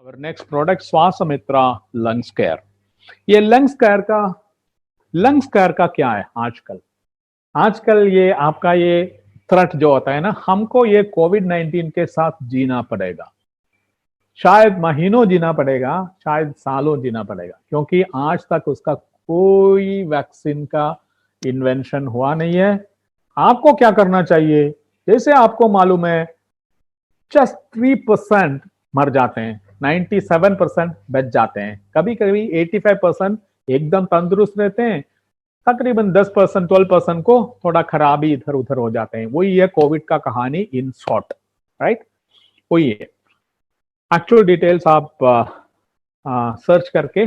और next product स्वास्थ्यमित्रा lungs care. ये lungs care का क्या है आजकल? आजकल ये आपका ये थ्रेट जो होता है ना, हमको ये कोविड-19 के साथ जीना पड़ेगा। शायद महीनों जीना पड़ेगा, शायद सालों जीना पड़ेगा, क्योंकि आज तक उसका कोई वैक्सीन का इन्वेंशन हुआ नहीं है। आपको क्या करना चाहिए? जैसे आपको मालूम है, जस्ट 3% मर जाते हैं, 97% बच जाते हैं, कभी कभी 85% एकदम तंदुरुस्त रहते हैं, तकरीबन 10% 12% को थोड़ा खराबी इधर उधर हो जाते हैं। वही है कोविड का कहानी इन शॉर्ट, राइट? वही है। एक्चुअल डिटेल्स आप सर्च करके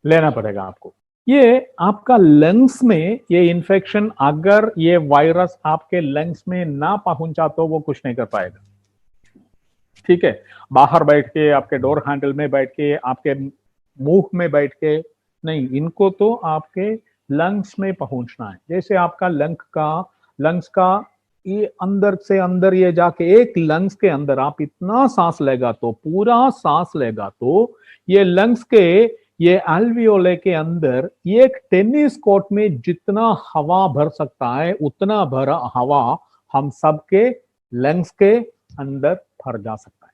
लेना पड़ेगा आपको। ये आपका लंग्स में ये इन्फेक्शन, अगर ये वायरस आपके लंग्स में ना पहुंचा तो वो कुछ नहीं कर पाएगा। ठीक है, बाहर बैठ के, आपके डोर हैंडल में बैठ के, आपके मुंह में बैठ के नहीं, इनको तो आपके लंग्स में पहुंचना है। जैसे आपका लंग्स का ये अंदर से अंदर ये जाके एक लंग्स के अंदर आप इतना सांस लेगा तो, पूरा सांस लेगा तो ये लंग्स के ये एल्वियोले के अंदर एक टेनिस कोर्ट में जितना हवा भर सकता है उतना भरा हवा हम सबके लंग्स के अंदर भर जा सकता है।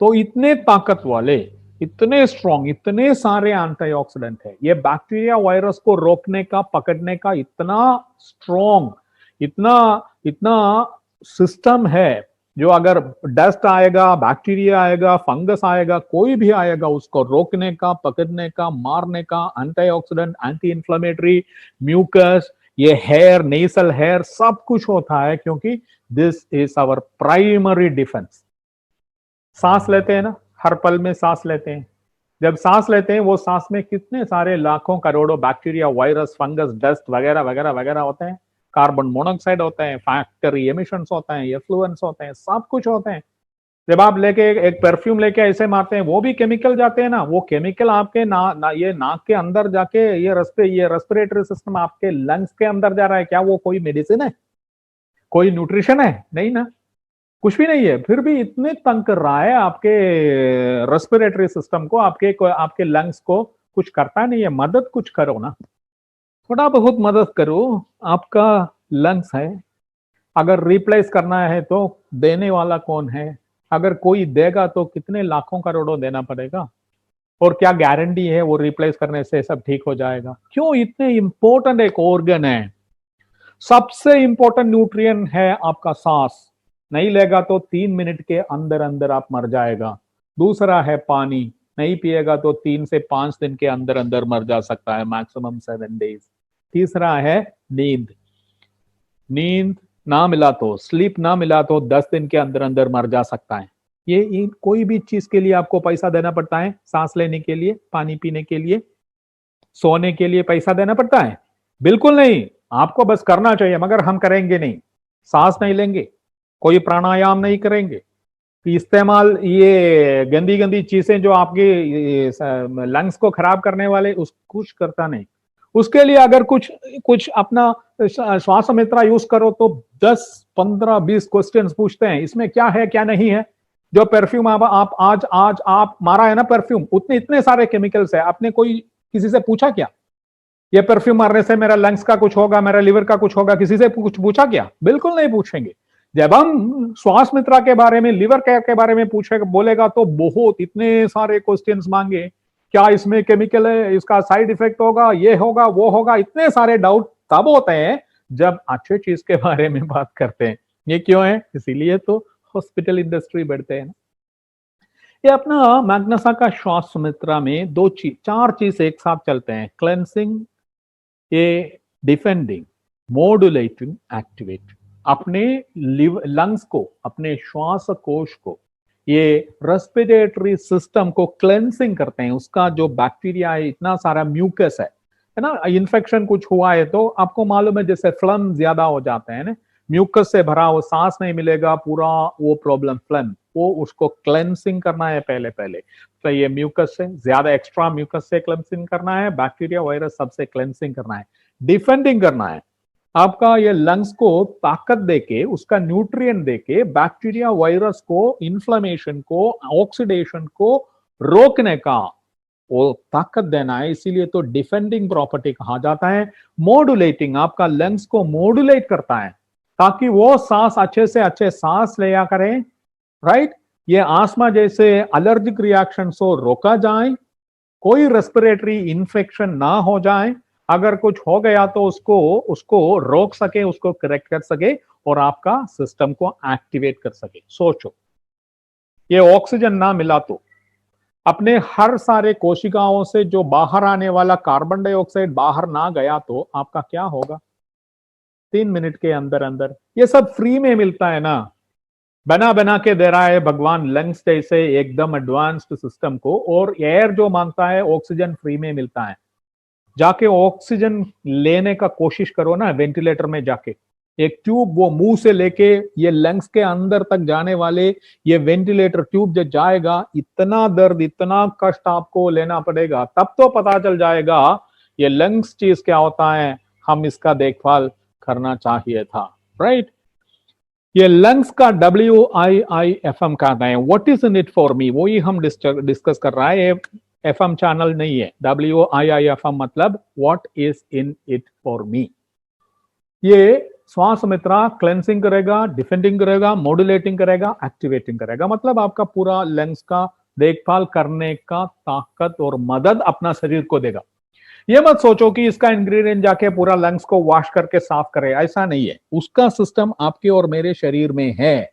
तो इतने ताकत वाले, इतने स्ट्रॉन्ग, इतने सारे एंटीऑक्सीडेंट है। ये बैक्टीरिया वायरस को रोकने का, पकड़ने का इतना स्ट्रॉन्ग, इतना इतना सिस्टम है, जो अगर डस्ट आएगा, बैक्टीरिया आएगा, फंगस आएगा, कोई भी आएगा, उसको रोकने का, पकड़ने का, मारने का एंटीऑक्सीडेंट, एंटी इंफ्लेमेटरी, म्यूकस, ये हेयर, नेसल हेयर, सब कुछ होता है, क्योंकि this is our primary defence. सांस लेते हैं ना, हर पल में सांस लेते हैं। जब सांस लेते हैं, वो सांस में कितने सारे लाखों करोड़ों बैक्टीरिया, वायरस, फंगस, डस्ट वगैरह वगैरह वगैरह होते हैं। कार्बन मोनोऑक्साइड होता है, फैक्ट्री एमिशंस होता है, एफ्लुएंस होते हैं, सब कुछ होते हैं। जब आप लेके एक परफ्यूम लेके ऐसे मारते हैं, वो भी केमिकल जाते हैं ना, वो केमिकल आपके ये नाक के अंदर जाके ये रेस्पिरेटरी सिस्टम आपके लंग्स के अंदर जा रहा है। क्या वो कोई मेडिसिन है? कोई न्यूट्रिशन है? नहीं ना, कुछ भी नहीं है। फिर भी इतने तंग कर रहा है आपके रेस्पिरेटरी सिस्टम को, आपके लंग्स को कुछ करता नहीं है। मदद कुछ करो ना, थोड़ा बहुत मदद करो। आपका लंग्स है, अगर रिप्लेस करना है तो देने वाला कौन है? अगर कोई देगा तो कितने लाखों करोड़ों देना पड़ेगा? और क्या गारंटी है वो रिप्लेस करने से सब ठीक हो जाएगा? क्यों? इतने इंपॉर्टेंट एक ऑर्गन है, सबसे इंपॉर्टेंट न्यूट्रिएंट है आपका सांस। नहीं लेगा तो 3 मिनट के अंदर अंदर आप मर जाएगा। दूसरा है पानी, नहीं पिएगा तो 3 से 5 दिन के अंदर अंदर मर जा सकता है, मैक्सिमम 7 डेज। तीसरा है नींद, नींद ना मिला तो, स्लीप ना मिला तो 10 दिन के अंदर अंदर मर जा सकता है। ये कोई भी चीज के लिए आपको पैसा देना पड़ता है? सांस लेने के लिए, पानी पीने के लिए, सोने के लिए पैसा देना पड़ता है? बिल्कुल नहीं। आपको बस करना चाहिए, मगर हम करेंगे नहीं। सांस नहीं लेंगे, कोई प्राणायाम नहीं करेंगे, इस्तेमाल ये गंदी गंदी चीजें जो आपके लंग्स को खराब करने वाले, उस कुछ करता नहीं। उसके लिए अगर कुछ कुछ अपना श्वास मित्रा यूज करो तो 10 15 20 क्वेश्चंस पूछते हैं, इसमें क्या है क्या नहीं है। जो परफ्यूम आप आज आप मारा है ना परफ्यूम, उतने इतने सारे केमिकल्स है। आपने कोई किसी से पूछा क्या ये परफ्यूम मारने से मेरा लंग्स का कुछ होगा, मेरा लिवर का कुछ होगा? किसी से कुछ पूछा क्या? बिल्कुल नहीं पूछेंगे। जब हम श्वास मित्रा के बारे में, लिवर केयर के बारे में पूछेगा, बोलेगा तो बहुत इतने सारे क्वेश्चंस मांगे। क्या इसमें केमिकल है, इसका साइड इफेक्ट होगा, ये होगा, वो होगा, इतने सारे डाउट तब होते हैं जब अच्छे चीज के बारे में बात करते हैं। ये क्यों है? इसीलिए तो हॉस्पिटल इंडस्ट्री बढ़ते हैं ना। ये अपना मैग्नसा का श्वास मित्रा में चार चीज एक साथ चलते हैं: क्लेंसिंग, ये डिफेंडिंग, मॉड्यूलेटिंग, एक्टिवेटिंग। अपने लंग्स को, अपने श्वास कोश को, ये रेस्पिरेटरी सिस्टम को क्लेंसिंग करते हैं। उसका जो बैक्टीरिया है, इतना सारा म्यूकस है ना, इन्फेक्शन कुछ हुआ है तो आपको मालूम है, जैसे फ्लम ज्यादा हो जाते हैं ना, म्यूकस से भरा, वो सांस नहीं मिलेगा, पूरा वो प्रॉब्लम फ्लम, वो उसको क्लेंसिंग करना है पहले पहले। तो ये म्यूकस से ज्यादा, एक्स्ट्रा म्यूकस से क्लेंसिंग करना है, बैक्टीरिया वायरस सबसे क्लेंसिंग करना है, डिफेंडिंग करना है। आपका ये लंग्स को ताकत देके, उसका न्यूट्रिएंट देके बैक्टीरिया वायरस को, इन्फ्लेमेशन को, ऑक्सीडेशन को रोकने का वो ताकत देना है। इसीलिए तो डिफेंडिंग प्रॉपर्टी कहा जाता है। मॉड्यूलेटिंग, आपका लंग्स को मॉड्यूलेट करता है ताकि वो सांस अच्छे से अच्छे सांस लिया करें, राइट। ये आस्मा जैसे एलर्जिक रिएक्शन को रोका जाए, कोई रेस्पिरेटरी इंफेक्शन ना हो जाए, अगर कुछ हो गया तो उसको उसको रोक सके, उसको करेक्ट कर सके और आपका सिस्टम को एक्टिवेट कर सके। सोचो, ये ऑक्सीजन ना मिला तो अपने हर सारे कोशिकाओं से जो बाहर आने वाला कार्बन डाइऑक्साइड बाहर ना गया तो आपका क्या होगा? 3 मिनट के अंदर अंदर ये सब फ्री में मिलता है ना, बना बना के दे रहा है भगवान लंग्स जैसे एकदम एडवांस्ड सिस्टम को। और एयर जो मांगता है ऑक्सीजन फ्री में मिलता है। जाके ऑक्सीजन लेने का कोशिश करो ना, वेंटिलेटर में जाके एक ट्यूब वो मुंह से लेके ये लंग्स के अंदर तक जाने वाले ये वेंटिलेटर ट्यूब जब जाएगा, इतना दर्द, इतना कष्ट आपको लेना पड़ेगा, तब तो पता चल जाएगा ये लंग्स चीज क्या होता है, हम इसका देखभाल करना चाहिए था, राइट। ये लंग्स का WIIFM कहते हैं, what is in it for me, वही हम डिस्कस कर रहा है। FM चैनल नहीं है। WIIFM मतलब what is in it for me. ये श्वास मित्रा क्लेंसिंग करेगा, डिफेंडिंग करेगा, मॉड्यूलेटिंग करेगा, एक्टिवेटिंग करेगा। मतलब आपका पूरा लंग्स का देखभाल करने का ताकत और मदद अपना शरीर को देगा। ये मत सोचो कि इसका इंग्रेडिएंट जाके पूरा लंग्स को वॉश करके साफ करे, ऐसा नहीं है। उसका सिस्टम आपके और मेरे शरीर में है,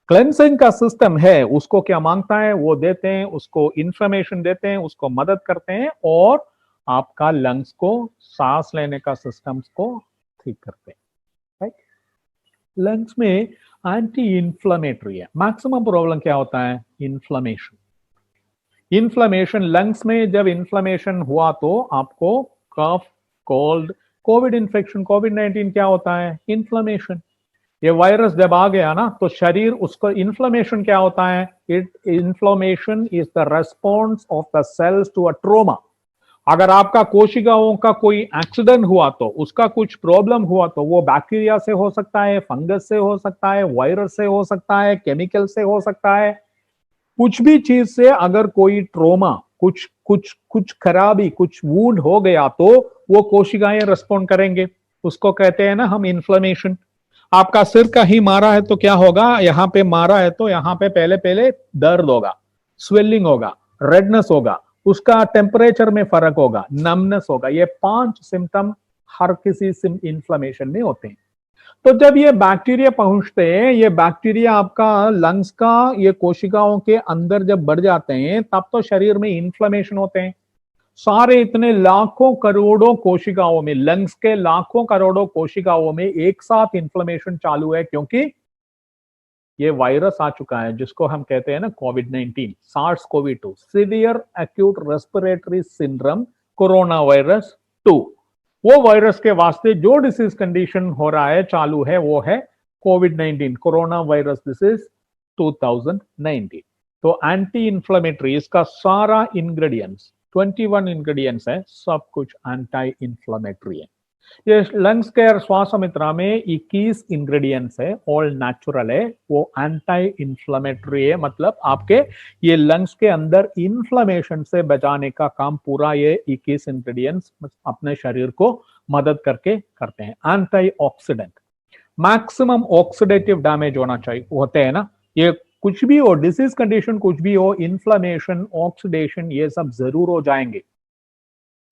क्लेंसिंग का सिस्टम है। उसको क्या मांगता है वो देते हैं, उसको इंफॉर्मेशन देते हैं, उसको मदद करते हैं और आपका लंग्स को, सांस लेने का सिस्टम को ठीक करते हैं, राइट। लंग्स में एंटी इंफ्लेमेटरी है। मैक्सिमम प्रॉब्लम क्या होता है? इन्फ्लेमेशन। इन्फ्लेमेशन लंग्स में जब इन्फ्लेमेशन हुआ तो आपको कफ, कोल्ड, कोविड इन्फेक्शन, कोविड-19 क्या होता है? इन्फ्लेमेशन। ये वायरस जब आ गया ना तो शरीर उसको, इन्फ्लेमेशन क्या होता है? Inflammation is the response of the cells to a trauma. अगर आपका कोशिकाओं का कोई एक्सीडेंट हुआ तो, उसका कुछ प्रॉब्लम हुआ तो, वो बैक्टीरिया से हो सकता है, फंगस से हो सकता है, वायरस से हो सकता है, केमिकल से हो सकता है, कुछ भी चीज से अगर कोई ट्रोमा, कुछ कुछ कुछ खराबी, कुछ वुंड हो गया तो वो कोशिकाएं रेस्पॉन्ड करेंगे। उसको कहते हैं ना हम इन्फ्लेमेशन। आपका सिर कहीं मारा है तो क्या होगा? यहां पे मारा है तो यहां पे पहले पहले दर्द होगा, स्वेलिंग होगा, रेडनेस होगा, उसका टेम्परेचर में फर्क होगा, नमनेस होगा। ये 5 सिम्टम हर किसी इन्फ्लेमेशन में होते हैं। तो जब ये बैक्टीरिया पहुंचते हैं, ये बैक्टीरिया आपका लंग्स का, ये कोशिकाओं के अंदर जब बढ़ जाते हैं तब तो शरीर में इन्फ्लेमेशन होते हैं। सारे इतने लाखों करोड़ों कोशिकाओं में, लंग्स के लाखों करोड़ों कोशिकाओं में एक साथ इन्फ्लेमेशन चालू है, क्योंकि ये वायरस आ चुका है जिसको हम कहते हैं ना कोविड-19, SARS-CoV-2, severe acute respiratory syndrome corona virus 2। वो वायरस के वास्ते जो डिसीज कंडीशन हो रहा है, चालू है, वो है कोविड-19, कोरोना वायरस डिसीज 2019। तो एंटी इंफ्लेमेटरी, इसका सारा इंग्रेडिएंट्स 21 इंग्रेडिएंट्स है, सब कुछ एंटी इंफ्लेमेटरी है। ये लंग्स केयर श्वासमित्रा में 21 इंग्रेडिएंट्स है, ऑल नेचुरल है, वो एंटी इंफ्लेमेटरी है। मतलब आपके ये लंग्स के अंदर इन्फ्लेमेशन से बचाने का काम पूरा ये 21 इंग्रेडिएंट्स अपने शरीर को मदद करके करते हैं। Anti oxidant, maximum oxidative damage होना चाहिए, होते हैं ना, ये कुछ भी हो, डिसीज कंडीशन कुछ भी हो, इन्फ्लेमेशन, ऑक्सीडेशन, ये सब जरूर हो जाएंगे,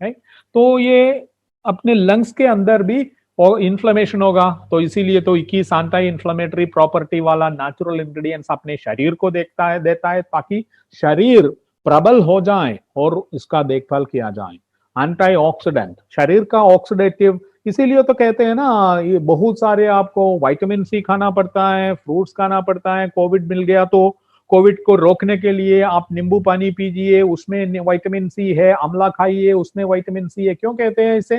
राइट। तो ये अपने लंग्स के अंदर भी और इन्फ्लेमेशन होगा, तो इसीलिए तो 21 एंटी इन्फ्लेमेटरी प्रॉपर्टी वाला नेचुरल इंग्रेडिएंट्स अपने शरीर को देता है ताकि शरीर प्रबल हो जाए और इसका देखभाल किया जाए। एंटी ऑक्सीडेंट, शरीर का ऑक्सीडेटिव, इसीलिए तो कहते हैं ना, ये बहुत सारे आपको विटामिन सी खाना पड़ता है, फ्रूट्स खाना पड़ता है। कोविड मिल गया तो कोविड को रोकने के लिए आप नींबू पानी पीजिए, उसमें विटामिन सी है, आंवला खाइए, उसमें विटामिन सी है। क्यों कहते हैं इसे?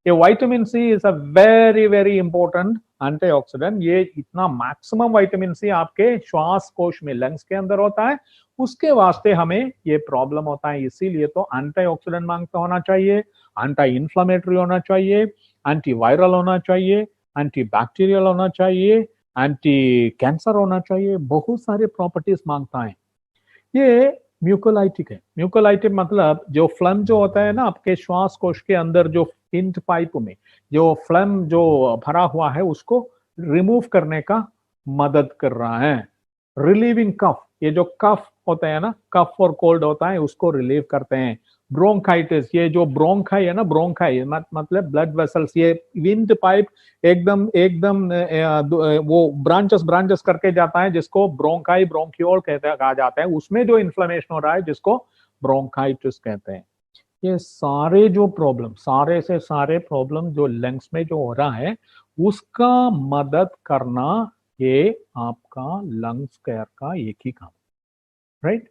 ये vitamin C is a very very important antioxidant. ये इतना मैक्सिमम विटामिन सी आपके श्वास कोश में, लंग्स के अंदर होता है, उसके वास्ते हमें ये प्रॉब्लम होता है। इसीलिए तो एंटीऑक्सीडेंट मांगता होना चाहिए, एंटी इंफ्लेमेटरी होना चाहिए, एंटी वायरल होना चाहिए, एंटी बैक्टीरियल होना चाहिए, एंटी कैंसर होना चाहिए, बहुत सारे प्रॉपर्टीज मांगता है। ये म्यूकोलाइटिक है। म्यूकोलाइटिक मतलब जो फ्लम जो होता है ना आपके श्वास कोश के अंदर, जो इंट पाइप में जो फ्लम जो भरा हुआ है उसको रिमूव करने का मदद कर रहा है। रिलीविंग कफ, ये जो कफ होता है ना, कफ और कोल्ड होता है उसको रिलीव करते हैं। ब्रोंकाइटिस, ये जो ब्रोंकाई है ना, ब्रोंकाई मतलब ब्लड वेसल्स, ये विंड पाइप एकदम एकदम वो ब्रांचेस ब्रांचेस करके जाता है, जिसको ब्रोंकाई ब्रोंक्यूल कहते कहा जाता है। उसमें जो इन्फ्लेमेशन हो रहा है जिसको ब्रोंकाइटिस कहते हैं। ये सारे जो प्रॉब्लम, सारे से सारे प्रॉब्लम जो लंग्स में जो हो रहा है उसका मदद करना, ये आपका लंग्स केयर का एक ही काम, राइट।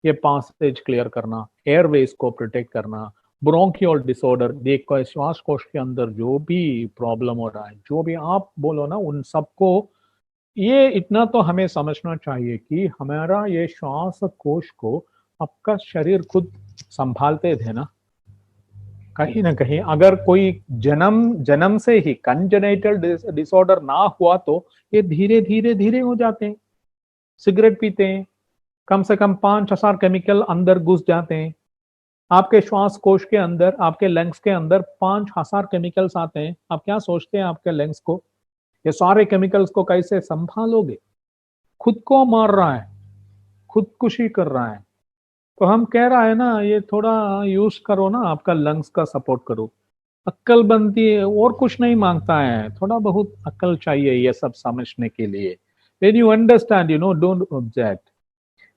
ये पासेज क्लियर करना, एयरवेज को प्रोटेक्ट करना, ब्रोंकियल डिसऑर्डर, देखो श्वास कोश के अंदर जो भी प्रॉब्लम हो रहा है, जो भी आप बोलो ना, उन सबको ये इतना तो हमें समझना चाहिए कि हमारा ये श्वास कोश को आपका शरीर खुद संभालते थे ना। कहीं ना कहीं अगर कोई जन्म जन्म से ही कंजेनिटल डिसऑर्डर ना हुआ तो ये धीरे धीरे धीरे हो जाते हैं। सिगरेट पीते हैं, कम से कम 5,000 केमिकल अंदर घुस जाते हैं आपके श्वास कोश के अंदर, आपके लंग्स के अंदर 5,000 केमिकल्स आते हैं। आप क्या सोचते हैं आपके लंग्स को, ये सारे केमिकल्स को कैसे संभालोगे? खुद को मार रहा है, खुदकुशी कर रहा है। तो हम कह रहा है ना, ये थोड़ा यूज करो ना, आपका लंग्स का सपोर्ट करो। अक्ल बनती है, और कुछ नहीं मांगता है, थोड़ा बहुत अक्ल चाहिए ये सब समझने के लिए। When you understand, don't object.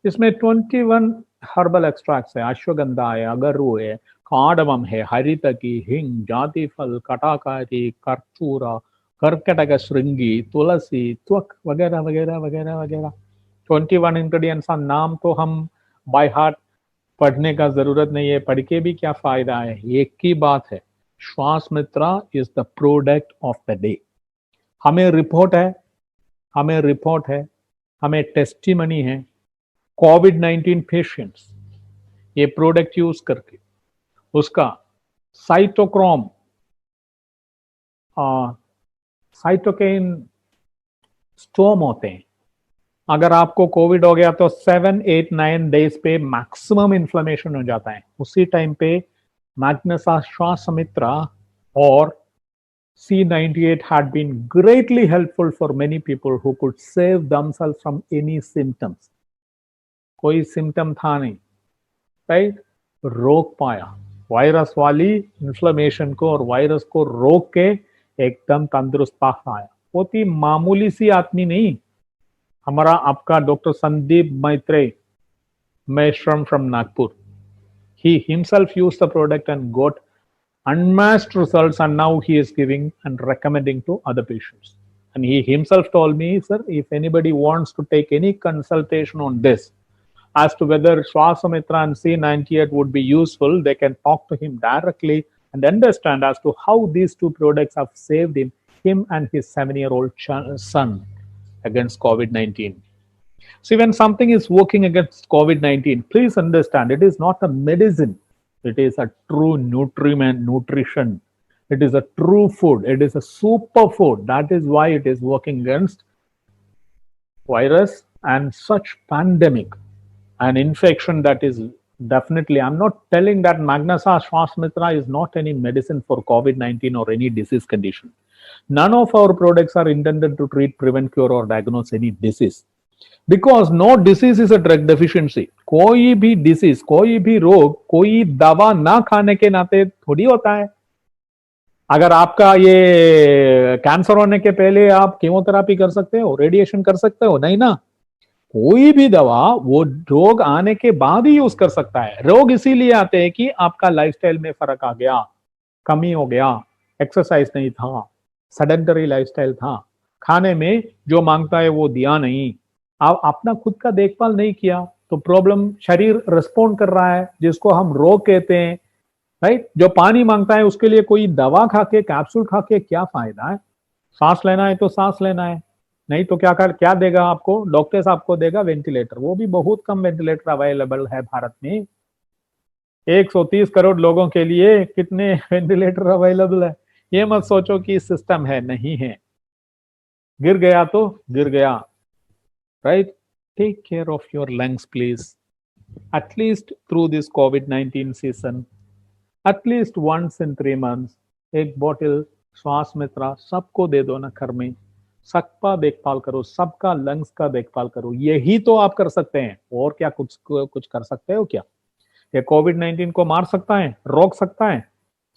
इसमें 21 हर्बल एक्सट्रैक्ट्स है। अश्वगंधा है, अगरू है, काडमम है, हरितकी, हिंग, जातिफल, कटाकारी, कर्पूरा, कर्कटक श्रृंगी, तुलसी, त्वक वगैरह वगैरह वगैरह वगैरह। 21 इंग्रेडिएंट्स का नाम तो हम बाय हार्ट पढ़ने का जरूरत नहीं है, पढ़ के भी क्या फायदा है। एक ही बात है, Shwas Mitra is the product of the day. हमें रिपोर्ट है, हमें रिपोर्ट है, हमें टेस्टिमनी है। कोविड-19 पेशेंट्स ये प्रोडक्ट यूज करके उसका साइटोक्रोम साइटोकाइन स्टॉर्म होते हैं। अगर आपको कोविड हो गया तो 7, 8, 9 डेज पे मैक्सिमम इन्फ्लेमेशन हो जाता है। उसी टाइम पे मैग्नस श्वासमित्रा और C98 had been greatly helpful for many people who could save themselves from any symptoms. कोई सिम्टम था नहीं, राइट, रोक पाया वायरस वाली इन्फ्लेमेशन को, और वायरस को रोक के एकदम तंदुरुस्त बाहर आया। वो थी मामूली सी आदमी नहीं, हमारा आपका doctor Sandeep Maitreya, Meshram from Nagpur. He himself used the product and got unmatched results, and now he is giving and recommending to other patients. And he himself told me, sir, if anybody wants to take any consultation on this as to whether Shwasamitra and C98 would be useful, they can talk to him directly and understand as to how these two products have saved him and his 7-year-old son against COVID-19. See, when something is working against COVID-19, please understand it is not a medicine. It is a true nutrition. It is a true food. It is a superfood. That is why it is working against virus and such pandemic, an infection that is definitely, I'm not telling that Magnasa Shwasmitra is not any medicine for COVID-19 or any disease condition. None of our products are intended to treat, prevent, cure or diagnose any disease. Because no disease is a drug deficiency. कोई भी disease, कोई भी रोग, कोई दवा ना खाने के नाते थोड़ी होता है। अगर आपका ये कैंसर होने के पहले आप कीमोथेरेपी कर सकते हो, रेडिएशन कर सकते हो, नहीं ना। कोई भी दवा वो रोग आने के बाद ही यूज कर सकता है। रोग इसीलिए आते हैं कि आपका लाइफस्टाइल में फर्क आ गया, कमी हो गया, एक्सरसाइज नहीं था, सेडेंटरी लाइफस्टाइल था, खाने में जो मांगता है वो दिया नहीं, आप अपना खुद का देखभाल नहीं किया, तो प्रॉब्लम शरीर रिस्पॉन्ड कर रहा है, जिसको हम रोग कहते हैं, राइट। जो पानी मांगता है उसके लिए कोई दवा खा के, कैप्सूल खा के क्या फायदा है? सांस लेना है तो सांस लेना है, नहीं तो क्या देगा आपको? डॉक्टर्स आपको देगा वेंटिलेटर। वो भी बहुत कम वेंटिलेटर अवेलेबल है भारत में। 130 करोड़ लोगों के लिए कितने वेंटिलेटर अवेलेबल है? ये मत सोचो कि सिस्टम है, नहीं है। गिर गया तो गिर गया, right? Take care of your lungs please, at least through this कोविड-19 season, at least once in 3 months एक बॉटल श्वास मित्रा सबको दे दो ना घर में। सबका देखभाल करो, सबका लंग्स का देखभाल करो, यही तो आप कर सकते हैं। और क्या कुछ कर सकते हो क्या? ये कोविड-19 को मार सकता है, रोक सकता है?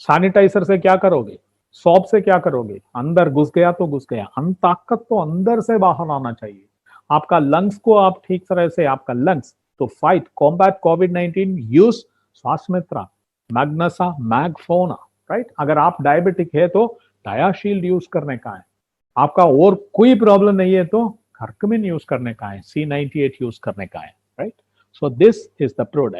सैनिटाइजर से क्या करोगे? सॉप से क्या करोगे? अंदर घुस गया तो घुस गया। ताकत तो अंदर से बाहर आना चाहिए। आपका लंग्स को आप ठीक तरह से, आपका लंग्स तो फाइट कॉम्बैट कोविड-19 यूज श्वास मित्रा, मैग्नेसा, मैगफोना, राइट? अगर आप डायबिटिक है तो डायाशील्ड यूज करने का है। आपका और कोई प्रॉब्लम नहीं है तो कर्कमिन यूज करने का है, C98 यूज करने का है, right? So this is the product.